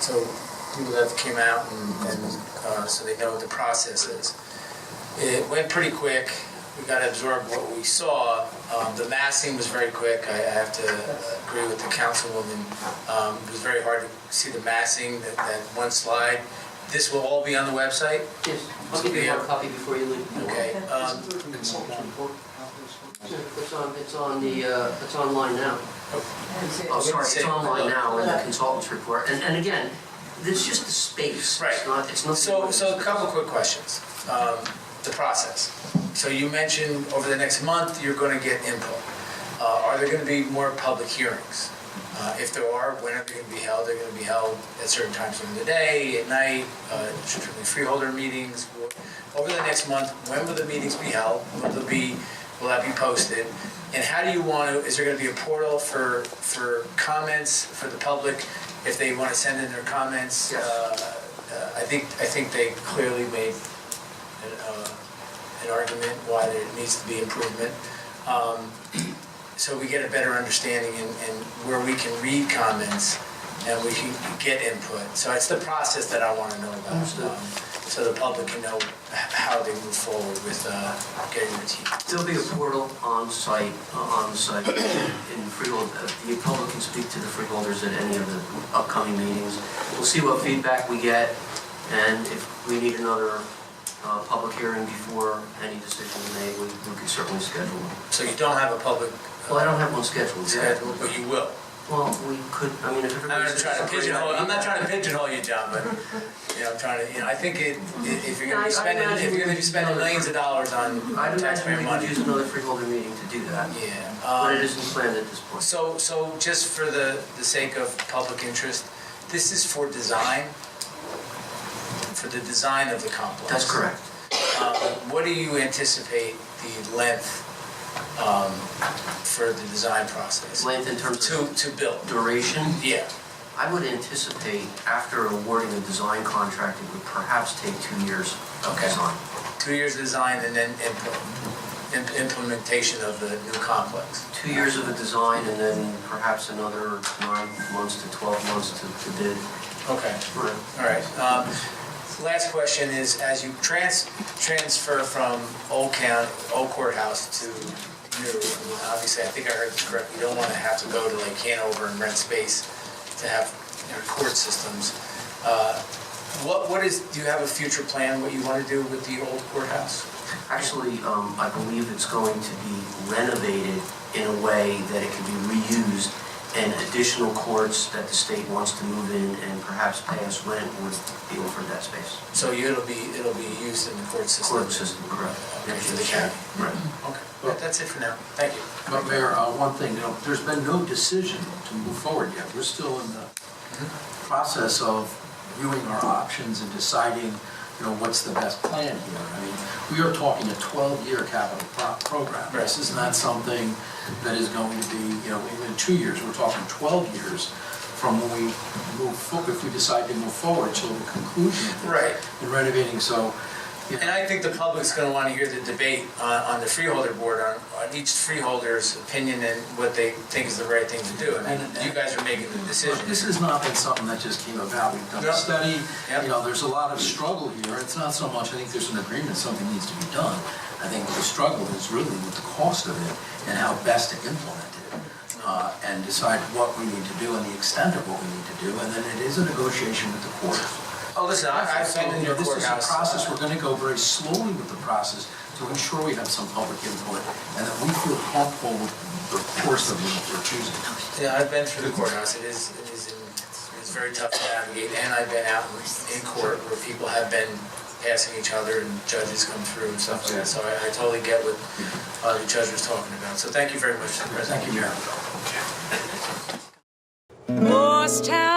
so people that came out and so they know what the process is. It went pretty quick. We got to absorb what we saw. The massing was very quick. I have to agree with the councilwoman. It was very hard to see the massing, that one slide. This will all be on the website? Yes. I'll give you one copy before you leave. Okay. It's online now. Oh, sorry, it's online now in the consultant's report. And again, it's just the space. Right. It's not. So a couple quick questions. The process. So you mentioned over the next month you're going to get input. Are there going to be more public hearings? If there are, when are they going to be held? They're going to be held at certain times during the day, at night, strictly freeholder meetings. Over the next month, when will the meetings be held? Will that be posted? And how do you want to, is there going to be a portal for comments for the public if they want to send in their comments? Yes. I think they clearly made an argument why there needs to be improvement. So we get a better understanding and where we can read comments and we can get input. So it's the process that I want to know about, so the public can know how they move forward with getting the team. There'll be a portal on site in Freeholder. The public can speak to the freeholders at any of the upcoming meetings. We'll see what feedback we get, and if we need another public hearing before any decision is made, we can certainly schedule one. So you don't have a public... Well, I don't have one scheduled yet. But you will. Well, we could, I mean, if everybody says it's a great idea. I'm not trying to pigeonhole you, John, but I'm trying to, I think if you're going to be spending millions of dollars on taxpayer money. I'd imagine we could use another freeholder meeting to do that. Yeah. But it isn't planned at this point. So just for the sake of public interest, this is for design, for the design of the complex. That's correct. What do you anticipate the length for the design process? Length in terms of to build? Duration? Yeah. I would anticipate after awarding a design contract, it would perhaps take 2 years of design. 2 years of design and then implementation of the new complex. 2 years of the design and then perhaps another 9 months to 12 months to bid. Okay. Right. All right. Last question is, as you transfer from Old Courthouse to new, obviously I think I heard this correct, you don't want to have to go to like Hanover and rent space to have court systems. Do you have a future plan, what you want to do with the old courthouse? Actually, I believe it's going to be renovated in a way that it can be reused, and additional courts that the state wants to move in and perhaps pay us rent would be offered that space. So it'll be used in the court system? Court system, correct. Okay, for the county. Right. Okay, well, that's it for now. Thank you. But Mayor, one thing, there's been no decision to move forward yet. We're still in the process of viewing our options and deciding, what's the best plan here. I mean, we are talking a 12-year capital program. Right. This is not something that is going to be, in 2 years. We're talking 12 years from when we if we decide to move forward till the conclusion of this in renovating. So. And I think the public's going to want to hear the debate on the freeholder board on each freeholder's opinion and what they think is the right thing to do. I mean, you guys are making the decision. This has not been something that just came about. We've done a study. Yep. There's a lot of struggle here. It's not so much, I think there's an agreement something needs to be done. I think the struggle is really with the cost of it and how best to implement it and decide what we need to do and the extent of what we need to do. And then it is a negotiation with the court. Oh, listen, I've been in your courthouse. This is a process. We're going to go very slowly with the process to ensure we have some public input and that we feel comfortable with the course that we're choosing. Yeah, I've been through the courthouse. It's very tough to navigate, and I've been out in court where people have been passing each other and judges come through and stuff like that. So I totally get what the judge was talking about. So thank you very much. Thank you, Mayor. Morristown.